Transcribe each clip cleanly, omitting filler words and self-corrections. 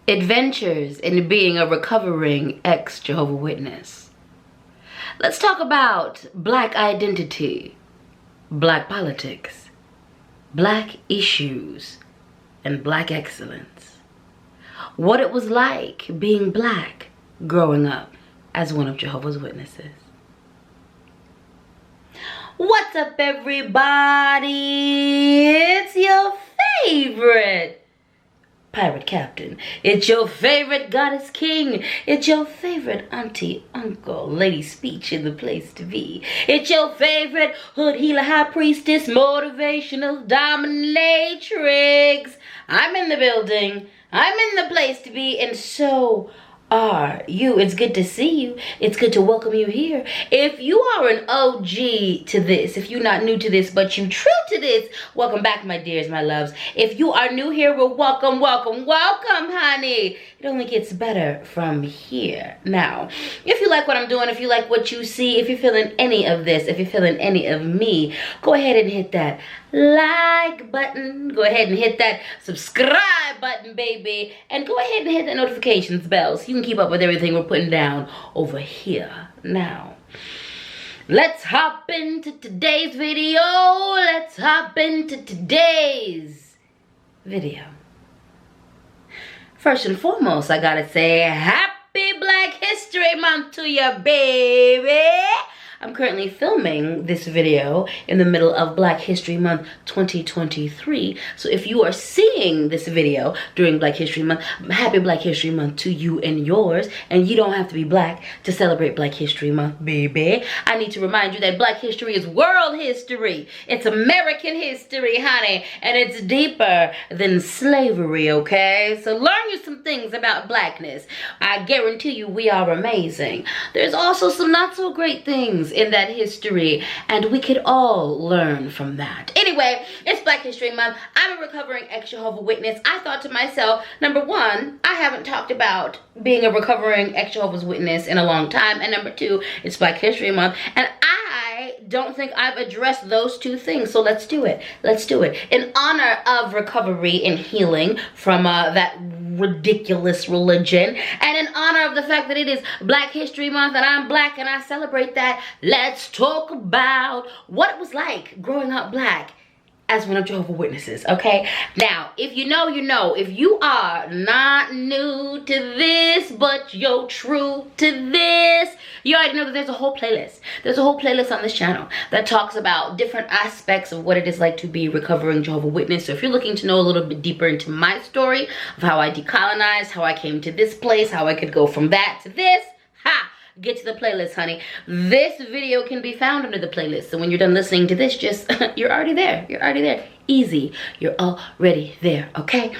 Adventures in being a recovering ex Jehovah Witness. Let's talk about Black identity, Black politics, Black issues, and Black excellence. What it was like being Black growing up as one of Jehovah's Witnesses. What's up, everybody? It's your favorite pirate captain. It's your favorite goddess king. It's your favorite auntie, uncle, LadySpeech in the place to be. It's your favorite hood healer, high priestess, motivational dominatrix. I'm in the building. I'm in the place to be, and so are you. It's good to see you. It's good to welcome you here. If you are an OG to this, if you're not new to this, but you true to this, welcome back, my dears, my loves. If you are new here, well, welcome, welcome, welcome, honey. It only gets better from here. Now, if you like what I'm doing, if you like what you see, if you're feeling any of this, if you're feeling any of me, go ahead and hit that like button. Go ahead and hit that subscribe button, baby. And go ahead and hit that notifications bell so you can keep up with everything we're putting down over here. Now, let's hop into today's video. Let's hop into today's video. First and foremost, I gotta say Happy Black History Month to you, baby. I'm currently filming this video in the middle of Black History Month 2023. So if you are seeing this video during Black History Month, Happy Black History Month to you and yours. And you don't have to be Black to celebrate Black History Month, baby. I need to remind you that Black history is world history. It's American history, honey. And it's deeper than slavery, okay? So learn you some things about Blackness. I guarantee you we are amazing. There's also some not so great things in that history, and we could all learn from that. Anyway, it's Black History Month. I'm a recovering ex Jehovah Witness. I thought to myself, number one, I haven't talked about being a recovering ex Jehovah's Witness in a long time, and number two, it's Black History Month, and I don't think I've addressed those two things, so let's do it. Let's do it. In honor of recovery and healing from that ridiculous religion, and in honor of the fact that it is Black History Month and I'm Black and I celebrate that, let's talk about what it was like growing up Black as one of Jehovah's Witnesses, okay? Now, if you know, you know. If you are not new to this, but you're true to this, you already know that there's a whole playlist. There's a whole playlist on this channel that talks about different aspects of what it is like to be recovering Jehovah's Witness. So if you're looking to know a little bit deeper into my story of how I decolonized, how I came to this place, how I could go from that to this, get to the playlist, honey. This video can be found under the playlist. So when you're done listening to this, just, you're already there. You're already there. Easy. You're already there, okay?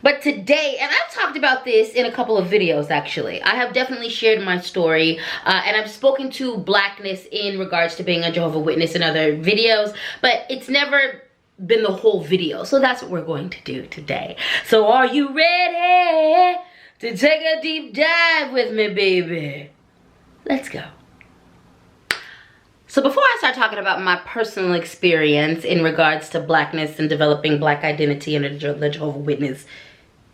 But today, and I've talked about this in a couple of videos, actually. I have definitely shared my story, and I've spoken to Blackness in regards to being a Jehovah's Witness in other videos, but it's never been the whole video. So that's what we're going to do today. So are you ready to take a deep dive with me, baby? Let's go. So before I start talking about my personal experience in regards to Blackness and developing Black identity and the Jehovah's Witness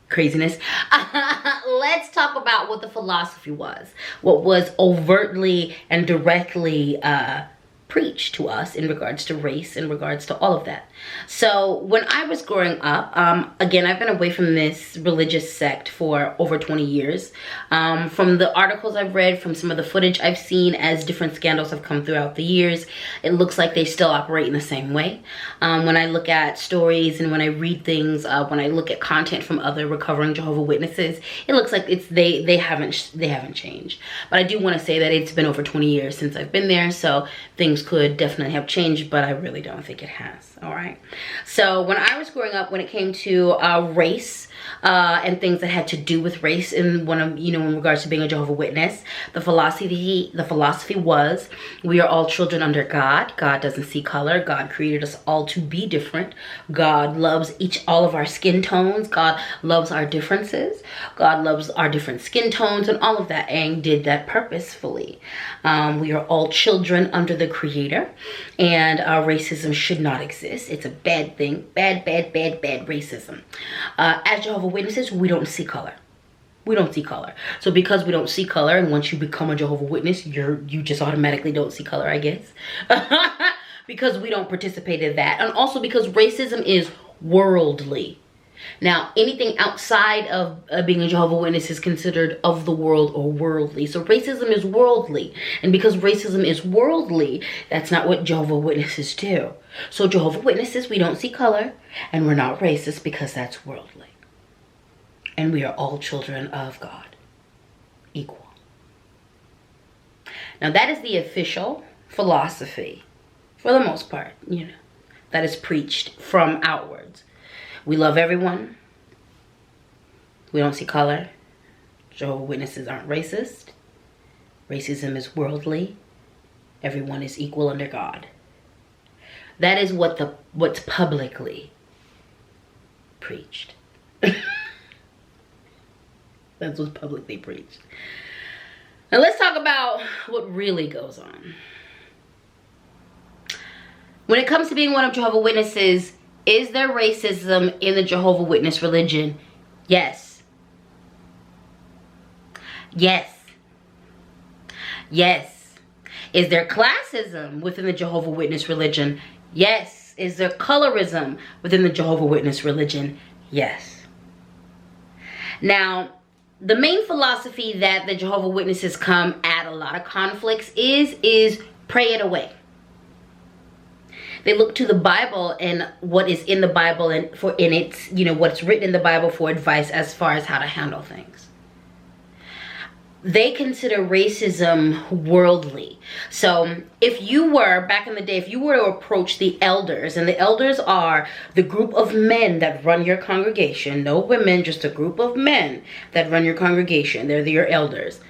craziness, let's talk about what the philosophy was. What was overtly and directly preached to us in regards to race, in regards to all of that. So when I was growing up, again, I've been away from this religious sect for over 20 years. From the articles I've read, from some of the footage I've seen as different scandals have come throughout the years, it looks like they still operate in the same way. When I look at stories and when I read things, when I look at content from other recovering Jehovah's Witnesses, it looks like they haven't changed. But I do want to say that it's been over 20 years since I've been there, so things could definitely have changed, but I really don't think it has. All right. So when I was growing up, when it came to race and things that had to do with race, in in regards to being a Jehovah's Witness, the philosophy was we are all children under God. God doesn't see color. God created us all to be different. God loves all of our skin tones. God loves our differences. God loves our different skin tones and all of that, and did that purposefully. We are all children under the Creator, and racism should not exist. It's a bad thing. Bad racism. As Jehovah's Witnesses, we don't see color. We don't see color. So because we don't see color, and once you become a Jehovah Witness, you just automatically don't see color, I guess. Because we don't participate in that. And also because racism is worldly. Now, anything outside of being a Jehovah Witness is considered of the world or worldly. So racism is worldly. And because racism is worldly, that's not what Jehovah Witnesses do. So Jehovah Witnesses, we don't see color, and we're not racist because that's worldly. And we are all children of God, equal. Now that is the official philosophy, for the most part, you know, that is preached from outwards. We love everyone. We don't see color. Jehovah Witnesses aren't racist. Racism is worldly. Everyone is equal under God. That is what's publicly preached. That's what's publicly preached. Now let's talk about what really goes on. When it comes to being one of Jehovah's Witnesses, is there racism in the Jehovah Witness religion? Yes. Yes. Yes. Is there classism within the Jehovah Witness religion? Yes. Is there colorism within the Jehovah Witness religion? Yes. Now, the main philosophy that the Jehovah Witnesses come at a lot of conflicts is pray it away. They look to the Bible and what is in the Bible and in its, you know, what's written in the Bible for advice as far as how to handle things. They consider racism worldly. So if you were, back in the day, if you were to approach the elders, and the elders are the group of men that run your congregation, no women, just a group of men that run your congregation. They're your elders.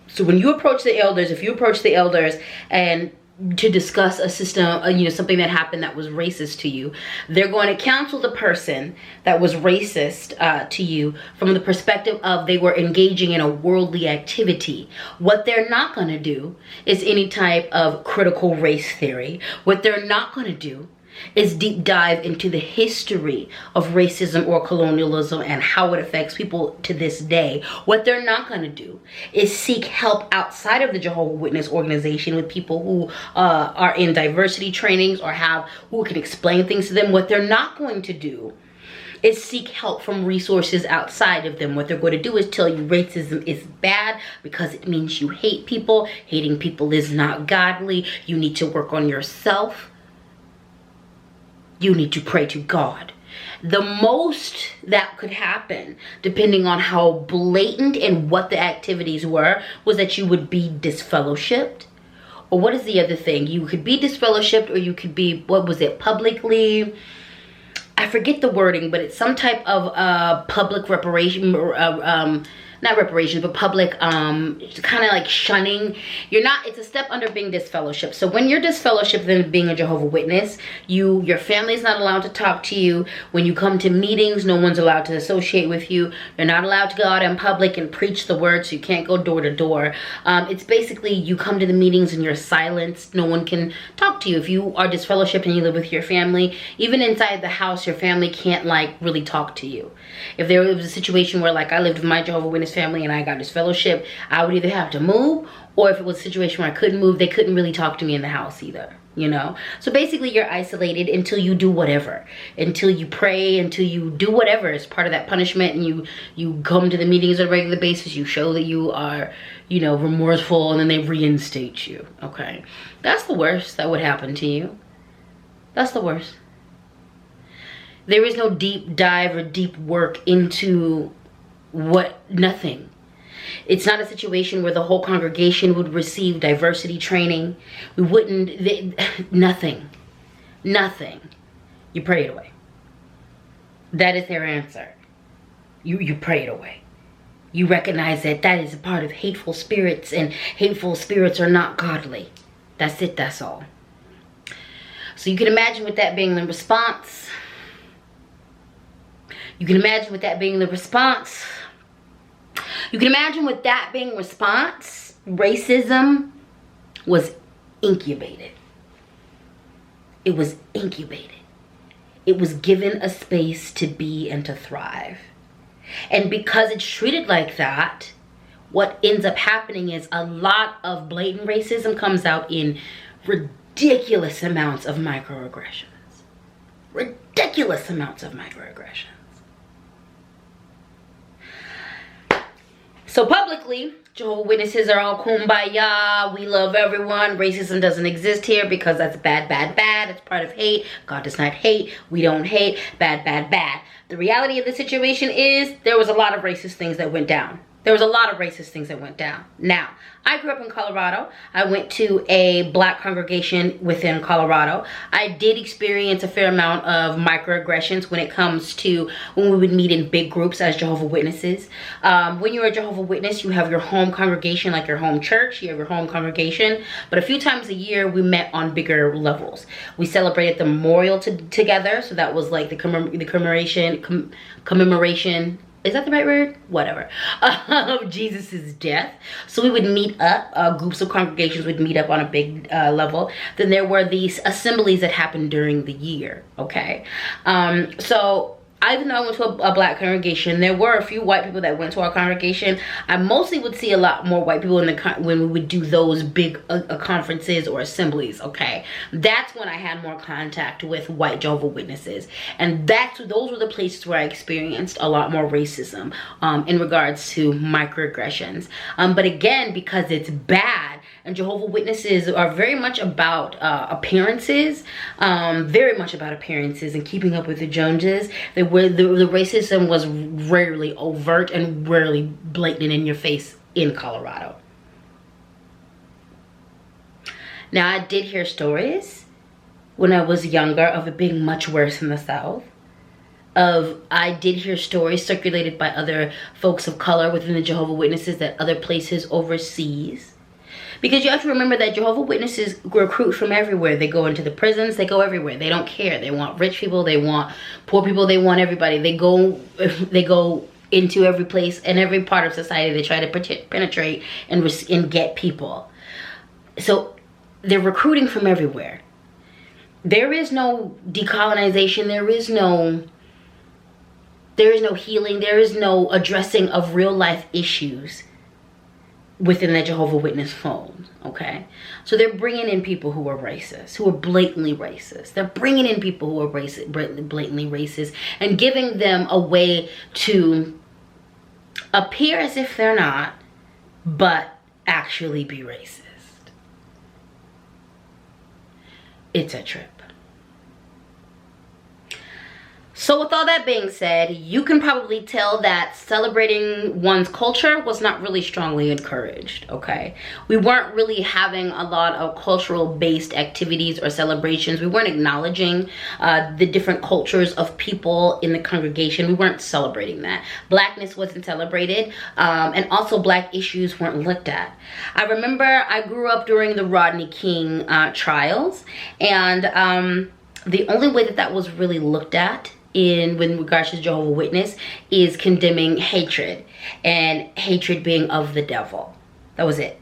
So when you approach the elders, if you approach the elders and to discuss a system, you know, something that happened that was racist to you, they're going to counsel the person that was racist to you from the perspective of they were engaging in a worldly activity. What they're not going to do is any type of critical race theory. What they're not going to do is deep dive into the history of racism or colonialism and how it affects people to this day. What they're not going to do is seek help outside of the Jehovah Witness organization with people who are in diversity trainings or who can explain things to them. What they're not going to do is seek help from resources outside of them. What they're going to do is tell you racism is bad because it means you hate people. Hating people is not godly. You need to work on yourself. You need to pray to God. The most that could happen, depending on how blatant and what the activities were, was that you would be disfellowshipped. Or what is the other thing? You could be disfellowshipped, or you could be, what was it, publicly, I forget the wording, but it's some type of public reparation, not reparation, but public, kind of like shunning. It's a step under being disfellowshipped. So when you're disfellowshipped, then being a Jehovah Witness, your family's not allowed to talk to you. When you come to meetings, no one's allowed to associate with you. You're not allowed to go out in public and preach the word, so you can't go door to door. It's basically you come to the meetings and you're silenced. No one can talk to you. If you are disfellowshipped and you live with your family, even inside the house, your family can't like really talk to you. If there was a situation where like I lived with my Jehovah Witness family and I got disfellowshipped, I would either have to move, or if it was a situation where I couldn't move, they couldn't really talk to me in the house either, you know? So basically you're isolated until you do whatever, until you pray, until you do whatever is part of that punishment, and you come to the meetings on a regular basis, you show that you are, you know, remorseful, and then they reinstate you, okay? That's the worst that would happen to you. That's the worst. There is no deep dive or deep work into nothing. It's not a situation where the whole congregation would receive diversity training. We wouldn't, nothing. You pray it away. That is their answer. You pray it away. You recognize that is a part of hateful spirits, and hateful spirits are not godly. That's it, that's all. So you can imagine with that being the response. You can imagine with that being the response. You can imagine with that being response, racism was incubated. It was incubated. It was given a space to be and to thrive. And because it's treated like that, what ends up happening is a lot of blatant racism comes out in ridiculous amounts of microaggressions. Ridiculous amounts of microaggressions. So publicly, Jehovah Witnesses are all kumbaya, we love everyone, racism doesn't exist here because that's bad, bad, bad, it's part of hate, God does not hate, we don't hate, bad, bad, bad. The reality of the situation is there was a lot of racist things that went down. There was a lot of racist things that went down. Now, I grew up in Colorado. I went to a black congregation within Colorado. I did experience a fair amount of microaggressions when it comes to when we would meet in big groups as Jehovah Witnesses. When you're a Jehovah Witness, you have your home congregation, like your home church, you have your home congregation. But a few times a year, we met on bigger levels. We celebrated the memorial together. So that was like the commemoration, is that the right word? Whatever. Of Jesus's death. So we would meet up, groups of congregations would meet up on a big level. Then there were these assemblies that happened during the year, okay? So even though I went to a black congregation, there were a few white people that went to our congregation. I mostly would see a lot more white people when we would do those big conferences or assemblies, okay? That's when I had more contact with white Jehovah Witnesses. And those were the places where I experienced a lot more racism in regards to microaggressions. But again, because it's bad, and Jehovah Witnesses are very much about appearances, very much about appearances and keeping up with the Joneses. Where the racism was rarely overt and rarely blatant in your face in Colorado. Now, I did hear stories when I was younger of it being much worse in the South. I did hear stories circulated by other folks of color within the Jehovah Witnesses that other places overseas. Because you have to remember that Jehovah Witnesses recruit from everywhere. They go into the prisons, they go everywhere. They don't care. They want rich people, they want poor people, they want everybody. They go into every place and every part of society. They try to penetrate and get people. So they're recruiting from everywhere. There is no decolonization, there is no healing, there is no addressing of real life issues within the Jehovah Witness fold, okay? So they're bringing in people who are racist, who are blatantly racist. They're bringing in people who are blatantly racist and giving them a way to appear as if they're not, but actually be racist. It's a trip. So with all that being said, you can probably tell that celebrating one's culture was not really strongly encouraged, okay? We weren't really having a lot of cultural-based activities or celebrations. We weren't acknowledging the different cultures of people in the congregation. We weren't celebrating that. Blackness wasn't celebrated, and also black issues weren't looked at. I remember I grew up during the Rodney King trials, and the only way that was really looked at in regards to Jehovah Witness is condemning hatred, and hatred being of the devil. That was it.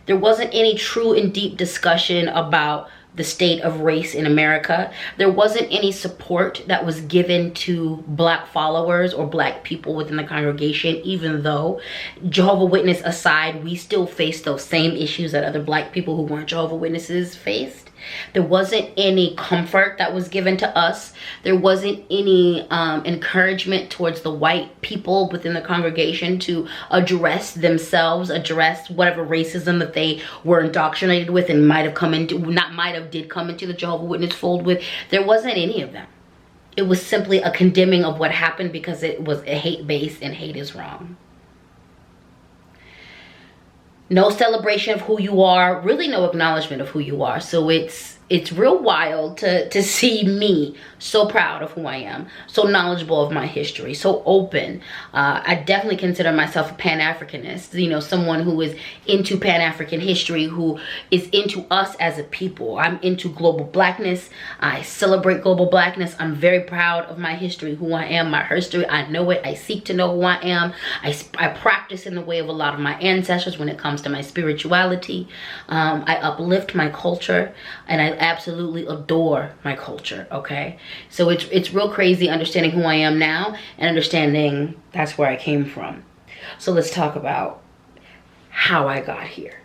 There wasn't any true and deep discussion about the state of race in America. There wasn't any support that was given to black followers or black people within the congregation, even though, Jehovah Witness aside, we still face those same issues that other black people who weren't Jehovah Witnesses faced. There wasn't any comfort that was given to us. There wasn't any encouragement towards the white people within the congregation to address themselves, address whatever racism that they were indoctrinated with and did come into the Jehovah Witness fold with. There wasn't any of them. It was simply a condemning of what happened because it was a hate-based, and hate is wrong. No celebration of who you are, really no acknowledgement of who you are. So it's real wild to see me so proud of who I am, so knowledgeable of my history, so open. I definitely consider myself a Pan-Africanist, you know, someone who is into Pan-African history, who is into us as a people. I'm into global blackness. I celebrate global blackness. I'm very proud of my history, who I am, my history. I know it. I seek to know who I am. I practice in the way of a lot of my ancestors when it comes to my spirituality. I uplift my culture, and absolutely adore my culture, okay? So it's real crazy understanding who I am now and understanding that's where I came from. So let's talk about how I got here.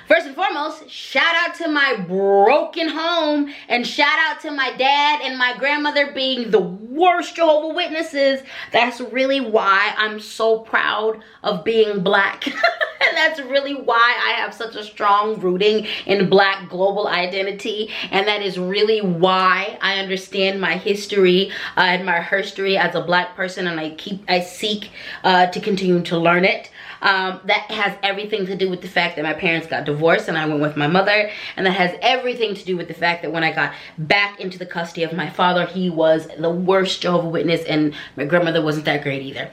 First and foremost, shout out to my broken home, and shout out to my dad and my grandmother being the worst Jehovah Witnesses. That's really why I'm so proud of being black. And that's really why I have such a strong rooting in black global identity. And that is really why I understand my history and my herstory as a black person, and I seek to continue to learn it. That has everything to do with the fact that my parents got divorced and I went with my mother, and that has everything to do with the fact that when I got back into the custody of my father, he was the worst Jehovah Witness, and my grandmother wasn't that great either.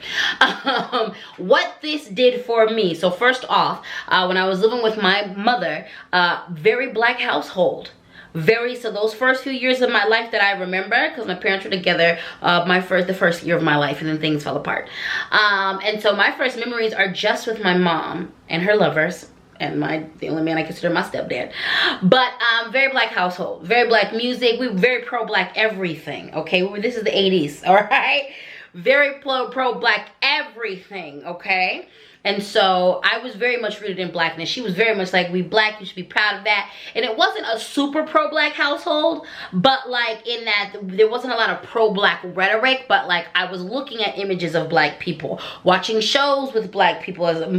What this did for me, so first off, when I was living with my mother, very black household. So those first few years of my life that I remember, because my parents were together the first year of my life, and then things fell apart. And so my first memories are just with my mom and her lovers, and the only man I consider my stepdad. But very black household, very black music. We were very pro-black everything, okay? This is the 80s, all right? Very pro-black everything, okay? And so I was very much rooted in blackness. She was very much like, we black, you should be proud of that. And it wasn't a super pro-black household, but like in that there wasn't a lot of pro-black rhetoric, but like I was looking at images of black people, watching shows with black people as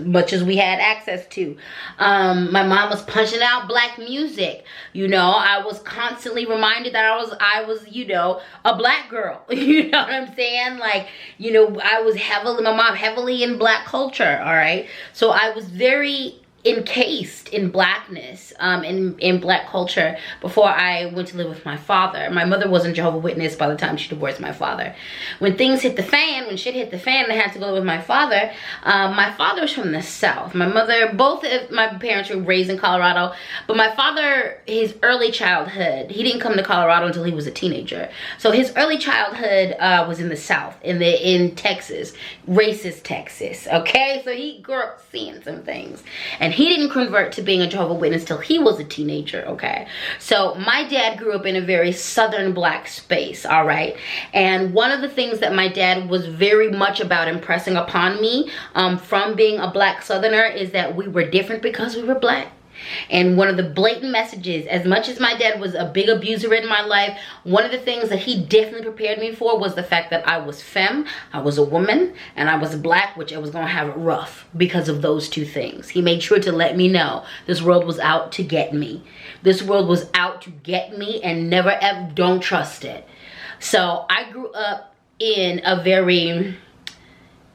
much as we had access to. My mom was punching out black music. You know, I was constantly reminded that I was, you know, a black girl. You know what I'm saying? Like, you know, my mom heavily in black culture, all right? So I was very encased in blackness, in black culture before I went to live with my father. My mother wasn't Jehovah Witness by the time she divorced my father. When things hit the fan, when shit hit the fan and I had to go live with my father was from the South. Both of my parents were raised in Colorado, but my father, his early childhood, he didn't come to Colorado until he was a teenager. So his early childhood was in the South, in Texas, racist Texas, okay? So he grew up seeing some things. And he didn't convert to being a Jehovah Witness till he was a teenager, okay? So my dad grew up in a very southern black space, all right? And one of the things that my dad was very much about impressing upon me from being a black southerner is that we were different because we were black. And one of the blatant messages, as much as my dad was a big abuser in my life, one of the things that he definitely prepared me for was the fact that I was femme, I was a woman, and I was black, which I was going to have it rough because of those two things. He made sure to let me know this world was out to get me. This world was out to get me, and never ever, don't trust it. So I grew up in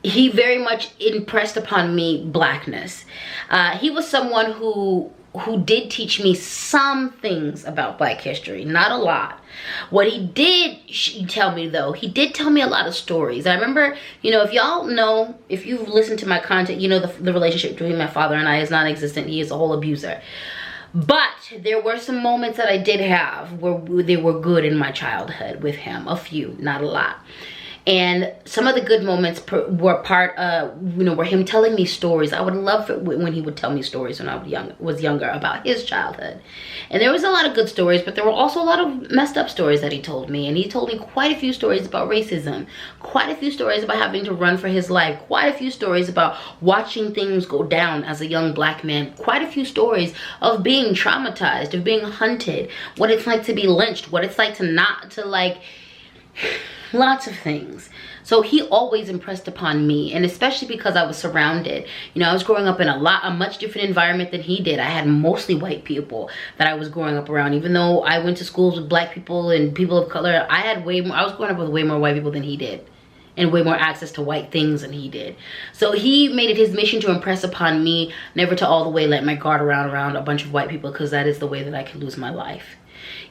he very much impressed upon me blackness. He was someone who did teach me some things about black history, not a lot. What he did tell me though, he did tell me a lot of stories. I remember, you know, if you've listened to my content, you know the relationship between my father and I is non-existent. He is a whole abuser. But there were some moments that I did have where they were good in my childhood with him, a few, not a lot. And some of the good moments were were him telling me stories. I would love it when he would tell me stories when I was younger about his childhood. And there was a lot of good stories, but there were also a lot of messed up stories that he told me. And he told me quite a few stories about racism, quite a few stories about having to run for his life, quite a few stories about watching things go down as a young black man, quite a few stories of being traumatized, of being hunted, what it's like to be lynched, what it's like to lots of things. So he always impressed upon me, and especially because I was surrounded. You know, I was growing up in a much different environment than he did. I had mostly white people that I was growing up around. Even though I went to schools with black people and people of color, I was growing up with way more white people than he did, and way more access to white things than he did. So he made it his mission to impress upon me never to all the way let my guard around a bunch of white people, because that is the way that I could lose my life.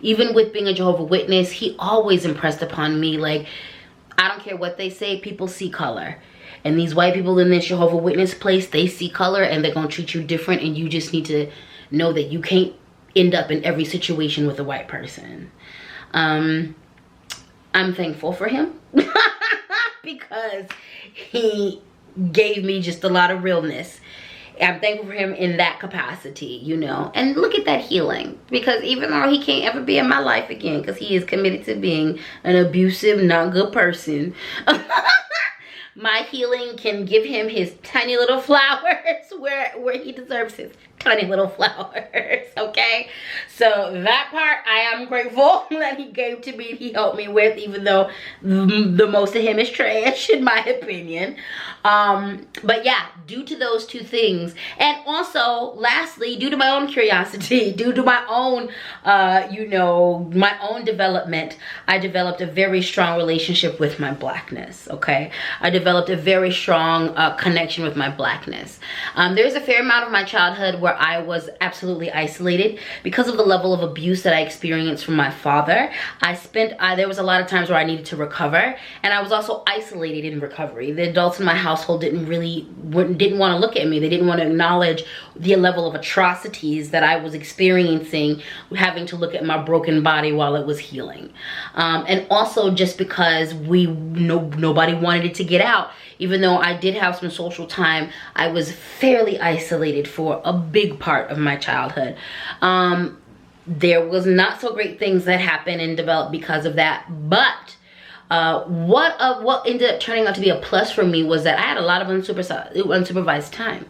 Even with being a Jehovah Witness, he always impressed upon me, like, I don't care what they say, people see color. And these white people in this Jehovah Witness place, they see color and they're going to treat you different, and you just need to know that you can't end up in every situation with a white person. I'm thankful for him because he gave me just a lot of realness. I'm thankful for him in that capacity, you know. And look at that healing. Because even though he can't ever be in my life again, because he is committed to being an abusive, not good person, my healing can give him his tiny little flowers where he deserves his tiny little flowers, okay? So that part I am grateful that he gave to me, he helped me with, even though the most of him is trash in my opinion. But yeah, due to those two things, and also lastly, due to my own curiosity, due to my own you know, my own development, I developed a very strong relationship with my blackness, okay? I developed a very strong connection with my blackness. There's a fair amount of my childhood where I was absolutely isolated because of the level of abuse that I experienced from my father. There was a lot of times where I needed to recover, and I was also isolated in recovery. The adults in my household didn't want to look at me. They didn't want to acknowledge the level of atrocities that I was experiencing, having to look at my broken body while it was healing. And also just because nobody wanted it to get out. Even though I did have some social time, I was fairly isolated for a big part of my childhood. There was not so great things that happened and developed because of that, but what ended up turning out to be a plus for me was that I had a lot of unsupervised time.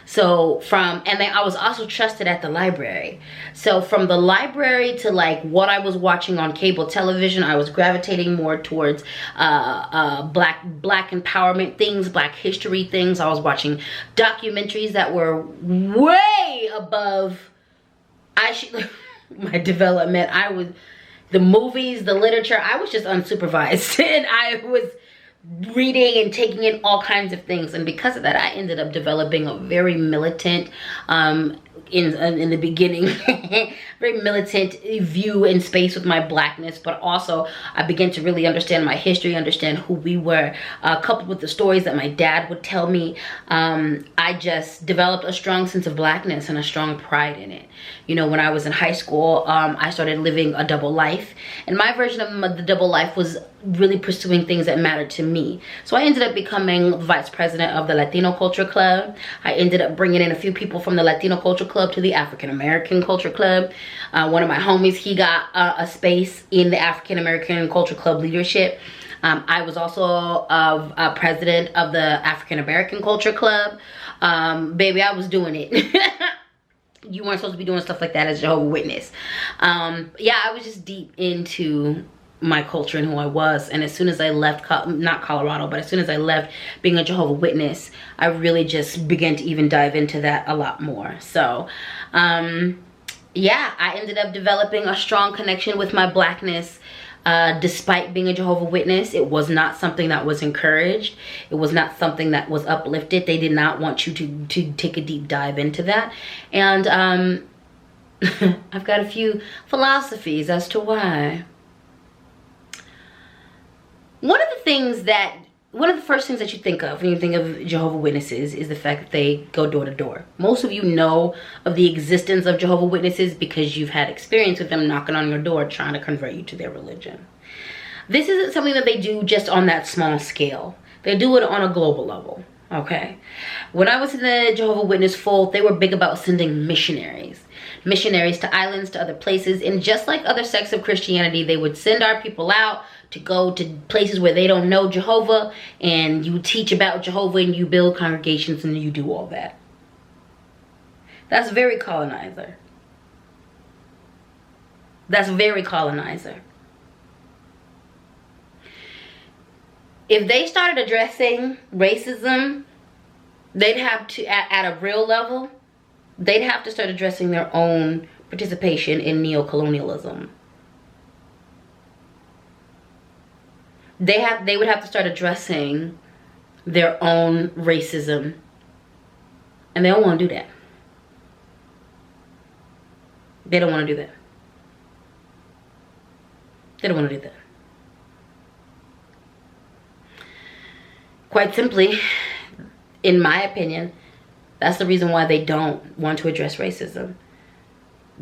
So and then I was also trusted at the library. So from the library to like what I was watching on cable television, I was gravitating more towards black empowerment things, black history things. I was watching documentaries that were way above my development. The movies, the literature, I was just unsupervised. And I was reading and taking in all kinds of things, and because of that I ended up developing a very militant in the beginning very militant view and space with my blackness, but also I began to really understand my history, understand who we were, coupled with the stories that my dad would tell me. I just developed a strong sense of blackness and a strong pride in it. You know, when I was in high school, I started living a double life, and my version of the double life was really pursuing things that mattered to me. So I ended up becoming vice president of the Latino Culture Club. I ended up bringing in a few people from the Latino Culture Club to the African American Culture Club. One of my homies, he got a space in the African American Culture Club leadership. I was also a president of the African American Culture Club. Baby, I was doing it. You weren't supposed to be doing stuff like that as Jehovah Witness. Yeah, I was just deep into my culture and who I was. And as soon as I left, not Colorado, but as soon as I left being a Jehovah Witness, I really just began to even dive into that a lot more. So yeah, I ended up developing a strong connection with my blackness. Despite being a Jehovah Witness, it was not something that was encouraged. It was not something that was uplifted. They did not want you to take a deep dive into that. And I've got a few philosophies as to why. One of the first things that you think of when you think of Jehovah Witnesses is the fact that they go door to door. Most of you know of the existence of Jehovah Witnesses because you've had experience with them knocking on your door trying to convert you to their religion. This isn't something that they do just on that small scale. They do it on a global level, okay? When I was in the Jehovah Witness fold, they were big about sending missionaries to islands, to other places. And just like other sects of Christianity, they would send our people out to go to places where they don't know Jehovah, and you teach about Jehovah and you build congregations and you do all that. That's very colonizer. That's very colonizer. If they started addressing racism, they'd have to, at a real level, they'd have to start addressing their own participation in neocolonialism. They would have to start addressing their own racism. And they don't want to do that. They don't want to do that. They don't want to do that. Quite simply, in my opinion, that's the reason why they don't want to address racism.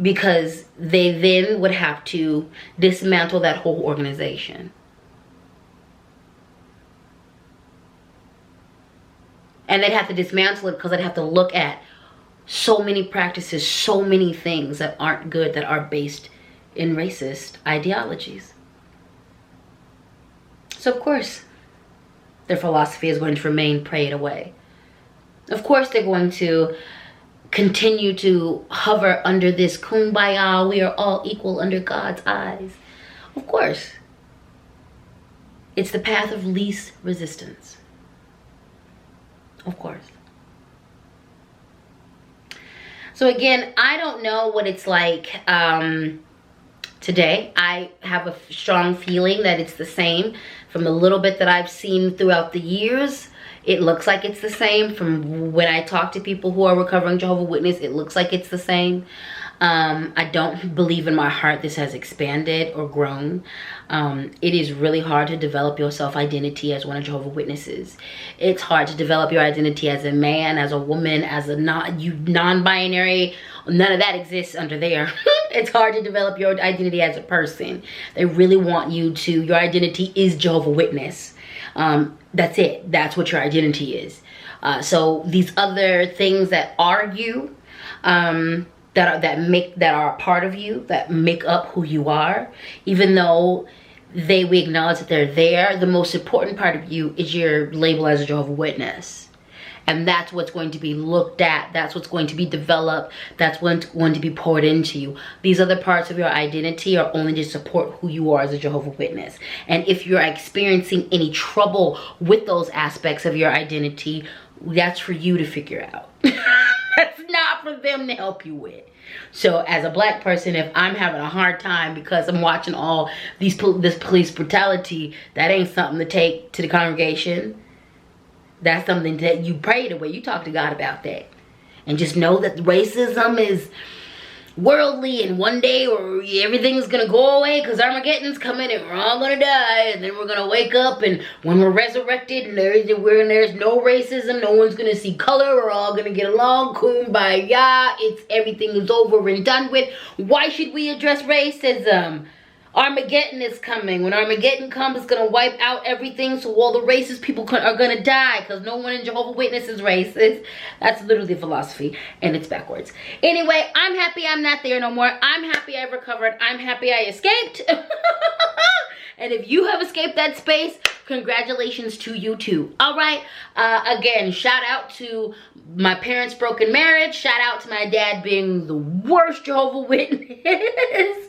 Because they then would have to dismantle that whole organization. And they'd have to dismantle it because they'd have to look at so many practices, so many things that aren't good, that are based in racist ideologies. So of course, their philosophy is going to remain prayed away. Of course, they're going to continue to hover under this kumbaya, we are all equal under God's eyes. Of course. It's the path of least resistance. Of course. So again, I don't know what it's like today. I have a strong feeling that it's the same. From the little bit that I've seen throughout the years, it looks like it's the same. From when I talk to people who are recovering Jehovah Witness, it looks like it's the same. I don't believe in my heart this has expanded or grown. It is really hard to develop your self-identity as one of Jehovah Witnesses. It's hard to develop your identity as a man, as a woman, as a non-binary. None of that exists under there. It's hard to develop your identity as a person. They really want you to, your identity is Jehovah Witness. That's it. That's what your identity is. So these other things that are you, that are a part of you, that make up who you are, even though we acknowledge that they're there, the most important part of you is your label as a Jehovah Witness. And that's what's going to be looked at. That's what's going to be developed. That's what's going to be poured into you. These other parts of your identity are only to support who you are as a Jehovah Witness. And if you're experiencing any trouble with those aspects of your identity, that's for you to figure out. That's not for them to help you with. So as a black person, if I'm having a hard time because I'm watching all this police brutality, that ain't something to take to the congregation. That's something that you pray away. You talk to God about that. And just know that racism is worldly, and one day or everything's going to go away because Armageddon's coming and we're all going to die. And then we're going to wake up, and when we're resurrected and there's no racism, no one's going to see color. We're all going to get along. Kumbaya. Everything is over and done with. Why should we address racism? Armageddon is coming. When Armageddon comes, it's going to wipe out everything, so all the racist people are going to die because no one in Jehovah Witness is racist. That's literally the philosophy, and it's backwards. Anyway, I'm happy I'm not there no more. I'm happy I recovered. I'm happy I escaped. And if you have escaped that space, congratulations to you too. All right. Again, shout out to my parents' broken marriage. Shout out to my dad being the worst Jehovah Witness.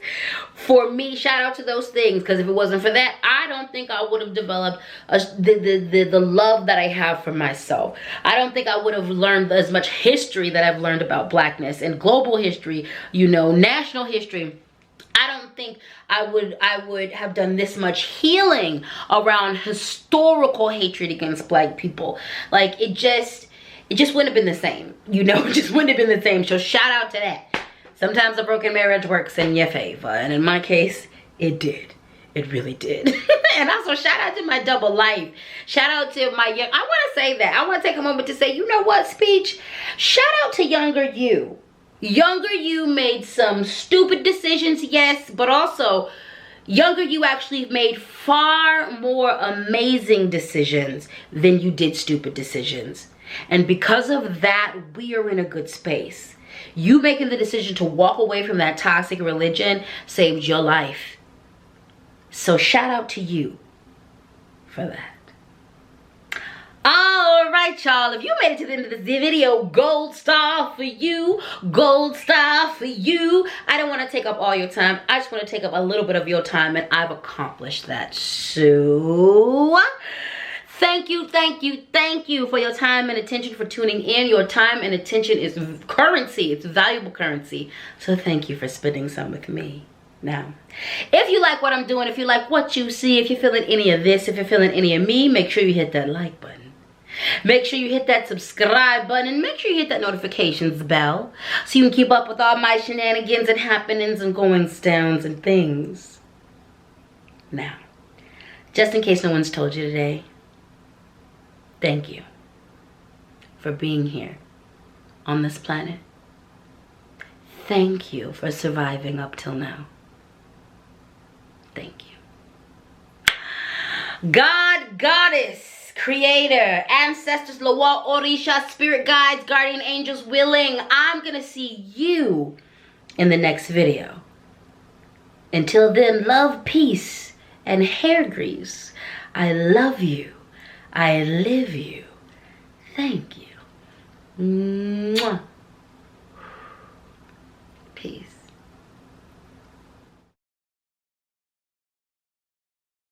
For me, shout out to those things, because if it wasn't for that, I don't think I would have developed the love that I have for myself. I don't think I would have learned as much history that I've learned about blackness and global history, you know, national history. I don't think I would have done this much healing around historical hatred against black people. Like, it just wouldn't have been the same, you know. It just wouldn't have been the same. So shout out to that. Sometimes a broken marriage works in your favor, and in my case, it did. It really did. And also, shout out to my double life. Shout out to my young, I want to say that. I want to take a moment to say, you know what, speech? Shout out to younger you. Younger you made some stupid decisions, yes, but also younger you actually made far more amazing decisions than you did stupid decisions. And because of that, we are in a good space. You making the decision to walk away from that toxic religion saved your life. So shout out to you for that. All right, y'all. If you made it to the end of this video, gold star for you. Gold star for you. I don't want to take up all your time. I just want to take up a little bit of your time, and I've accomplished that. So thank you for your time and attention, for tuning in. Your time and attention is currency. It's valuable currency. So thank you for spending some with me. Now, if you like what I'm doing, if you like what you see, if you're feeling any of this, if you're feeling any of me, make sure you hit that like button. Make sure you hit that subscribe button, and make sure you hit that notifications bell so you can keep up with all my shenanigans and happenings and goings downs and things. Now, just in case no one's told you today, thank you for being here on this planet. Thank you for surviving up till now. Thank you. God, Goddess, Creator, ancestors, Lawa, Orisha, spirit guides, guardian angels willing, I'm going to see you in the next video. Until then, love, peace, and hair grease. I love you. I live you. Thank you. Mwah. Peace.